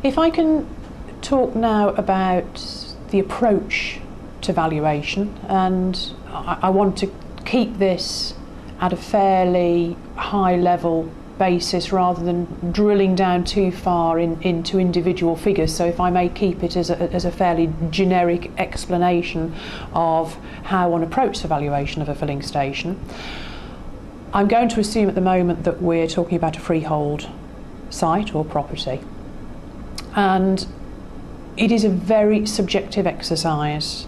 If I can talk now about the approach to valuation, and I want to keep this at a fairly high level basis rather than drilling down too far into individual figures. So if I may keep it as a fairly generic explanation of how one approaches the valuation of a filling station, I'm going to assume at the moment that we're talking about a freehold site or property. And it is a very subjective exercise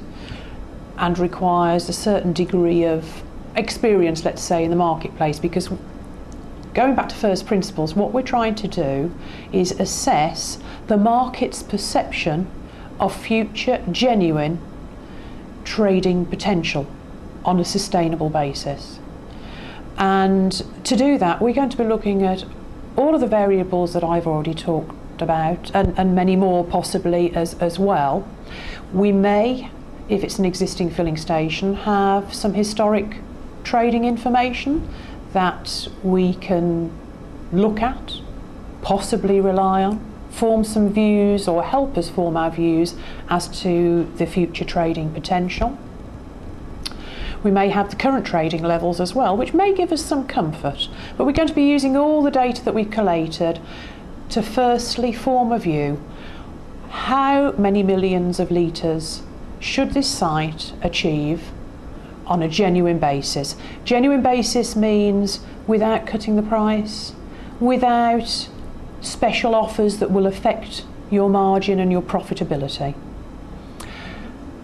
and requires a certain degree of experience, let's say, in the marketplace, because going back to first principles, what we're trying to do is assess the market's perception of future genuine trading potential on a sustainable basis. And to do that, we're going to be looking at all of the variables that I've already talked about, and many more possibly as well. We may, if it's an existing filling station, have some historic trading information that we can look at, possibly rely on, form some views or help us form our views as to the future trading potential. We may have the current trading levels as well, which may give us some comfort, but we're going to be using all the data that we've collated to firstly form a view. How many millions of litres should this site achieve on a genuine basis? Genuine basis means without cutting the price, without special offers that will affect your margin and your profitability.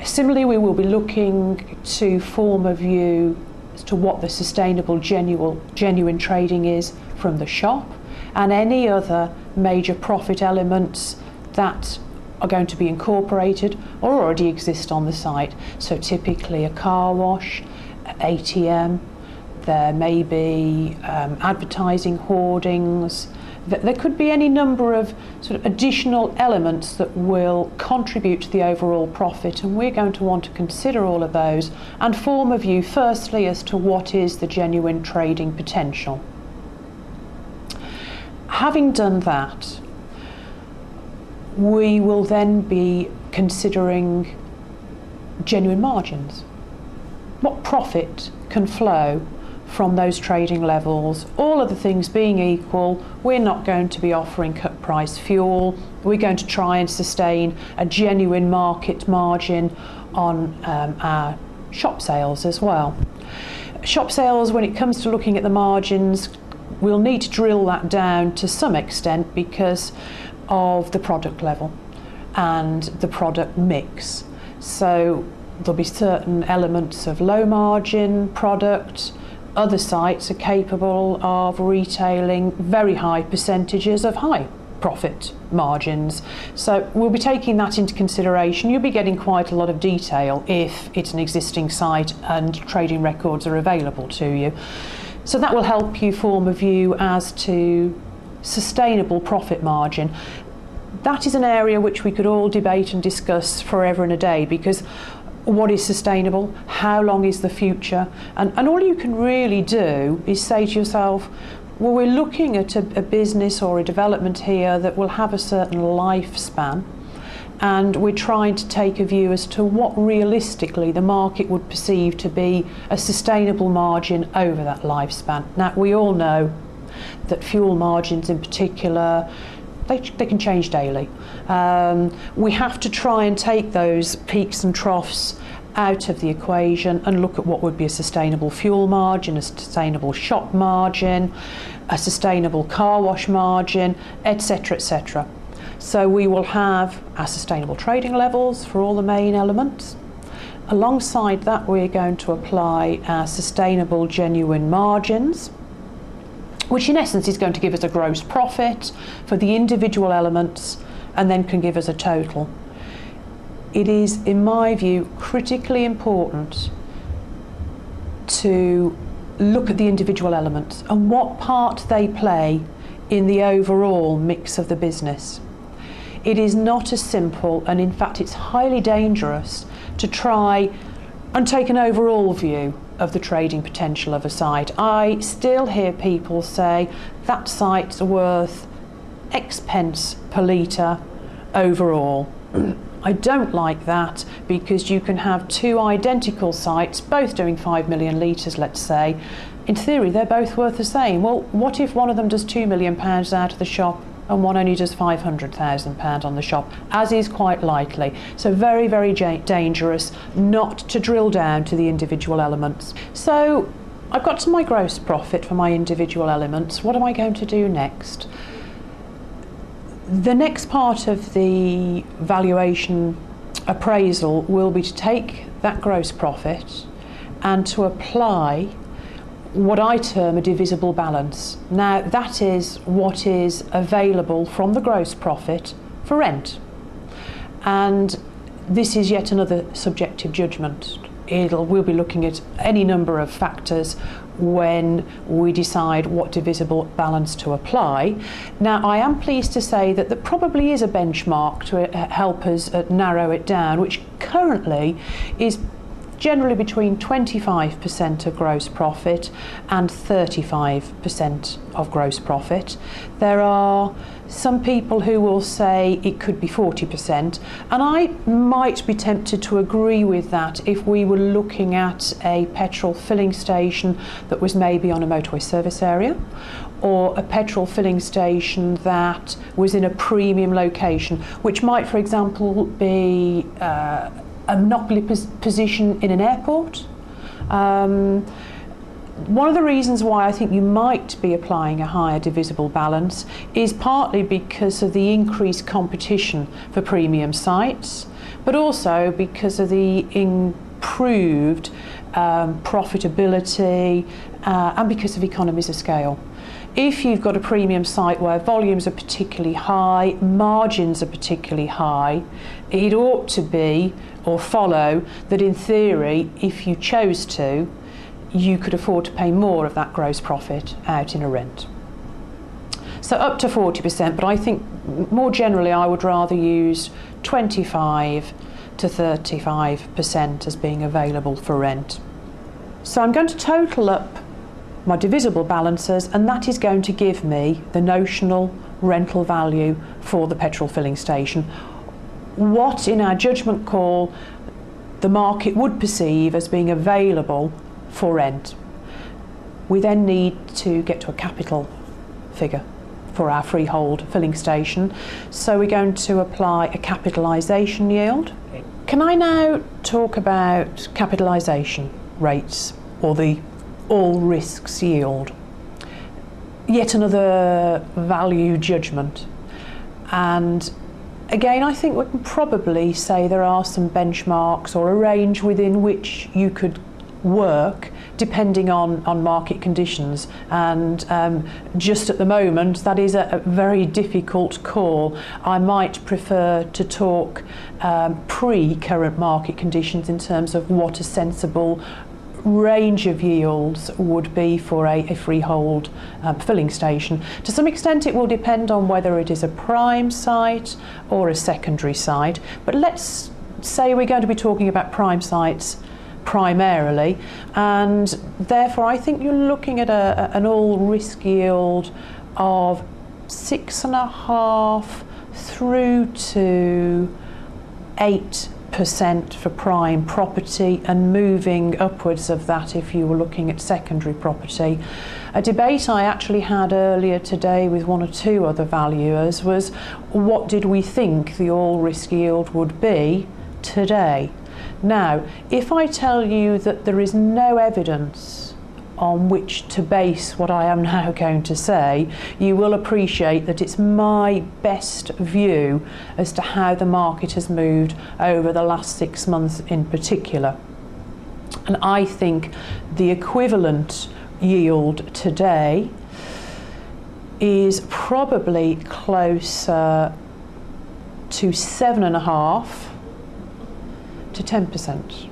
Similarly, we will be looking to form a view as to what the sustainable genuine trading is from the shop, and any other major profit elements that are going to be incorporated or already exist on the site. So typically a car wash, ATM, there may be advertising hoardings. There could be any number of sort of additional elements that will contribute to the overall profit, and we're going to want to consider all of those and form a view firstly as to what is the genuine trading potential. Having done that, we will then be considering genuine margins. What profit can flow from those trading levels? All other things being equal, we're not going to be offering cut price fuel. We're going to try and sustain a genuine market margin on our shop sales as well. Shop sales, when it comes to looking at the margins, we'll need to drill that down to some extent because of the product level and the product mix. So there'll be certain elements of low margin product. Other sites are capable of retailing very high percentages of high profit margins. So we'll be taking that into consideration. You'll be getting quite a lot of detail if it's an existing site and trading records are available to you. So that will help you form a view as to sustainable profit margin. That is an area which we could all debate and discuss forever and a day, because what is sustainable? How long is the future? And all you can really do is say to yourself, well, we're looking at a business or a development here that will have a certain lifespan, and we're trying to take a view as to what realistically the market would perceive to be a sustainable margin over that lifespan. Now, we all know that fuel margins in particular, they can change daily. We have to try and take those peaks and troughs out of the equation and look at what would be a sustainable fuel margin, a sustainable shop margin, a sustainable car wash margin, etc., etc. So we will have our sustainable trading levels for all the main elements. Alongside that, we're going to apply our sustainable genuine margins, which in essence is going to give us a gross profit for the individual elements and then can give us a total. It is, in my view, critically important to look at the individual elements and what part they play in the overall mix of the business. It is not as simple, and in fact it's highly dangerous, to try and take an overall view of the trading potential of a site. I still hear people say that site's worth X pence per litre, overall. I don't like that because you can have two identical sites, both doing 5 million litres, let's say. In theory, they're both worth the same. Well, what if one of them does £2 million out of the shop and one only does £500,000 on the shop, as is quite likely? So very, very dangerous not to drill down to the individual elements. So I've got to my gross profit for my individual elements. What am I going to do next? The next part of the valuation appraisal will be to take that gross profit and to apply what I term a divisible balance. Now, that is what is available from the gross profit for rent. And this is yet another subjective judgment. We'll be looking at any number of factors when we decide what divisible balance to apply. Now, I am pleased to say that there probably is a benchmark to help us narrow it down, which currently is generally between 25% of gross profit and 35% of gross profit. There are some people who will say it could be 40%, and I might be tempted to agree with that if we were looking at a petrol filling station that was maybe on a motorway service area, or a petrol filling station that was in a premium location, which might, for example, be a monopoly position in an airport. One of the reasons why I think you might be applying a higher divisible balance is partly because of the increased competition for premium sites, but also because of the improved profitability and because of economies of scale. If you've got a premium site where volumes are particularly high, margins are particularly high, it ought to be or follow that in theory, if you chose to, you could afford to pay more of that gross profit out in a rent. So up to 40%, but I think more generally I would rather use 25 to 35% as being available for rent. So I'm going to total up my divisible balances, and that is going to give me the notional rental value for the petrol filling station. What in our judgment call the market would perceive as being available for rent. We then need to get to a capital figure for our freehold filling station, so we're going to apply a capitalisation yield. Can I now talk about capitalisation rates, or the all risks yield? Yet another value judgment, and again I think we can probably say there are some benchmarks or a range within which you could work depending on market conditions, and just at the moment that is a very difficult call. I might prefer to talk pre-current market conditions in terms of what a sensible range of yields would be for a freehold filling station. To some extent it will depend on whether it is a prime site or a secondary site, but let's say we're going to be talking about prime sites primarily, and therefore I think you're looking at an all risk yield of 6.5 through to 8% for prime property, and moving upwards of that if you were looking at secondary property. A debate I actually had earlier today with one or two other valuers was, what did we think the all risk yield would be today? Now, if I tell you that there is no evidence on which to base what I am now going to say, you will appreciate that it's my best view as to how the market has moved over the last 6 months in particular. And I think the equivalent yield today is probably closer to 7.5 to 10%.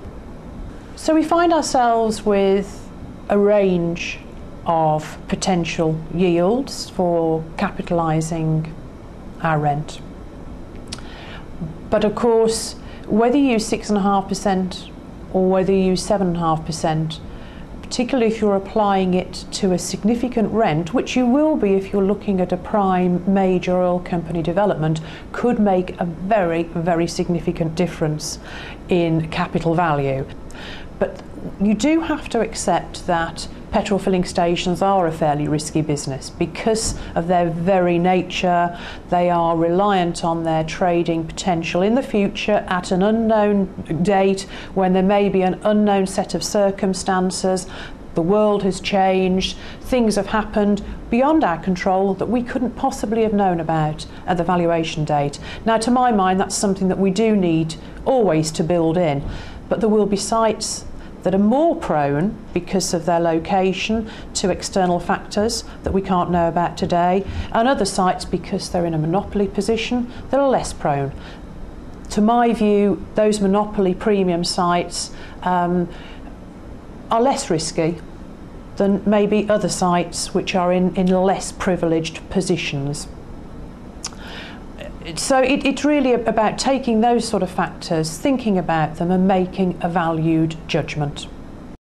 So we find ourselves with a range of potential yields for capitalising our rent. But of course, whether you use 6.5% or whether you use 7.5%, particularly if you're applying it to a significant rent, which you will be if you're looking at a prime major oil company development, could make a very, very significant difference in capital value. But you do have to accept that petrol filling stations are a fairly risky business because of their very nature. They are reliant on their trading potential in the future at an unknown date when there may be an unknown set of circumstances. The world has changed, things have happened beyond our control that we couldn't possibly have known about at the valuation date. Now, to my mind, that's something that we do need always to build in, but there will be sites that are more prone, because of their location, to external factors that we can't know about today, and other sites, because they're in a monopoly position, that are less prone. To my view, those monopoly premium sites are less risky than maybe other sites which are in less privileged positions. So it's really about taking those sort of factors, thinking about them and making a valued judgment.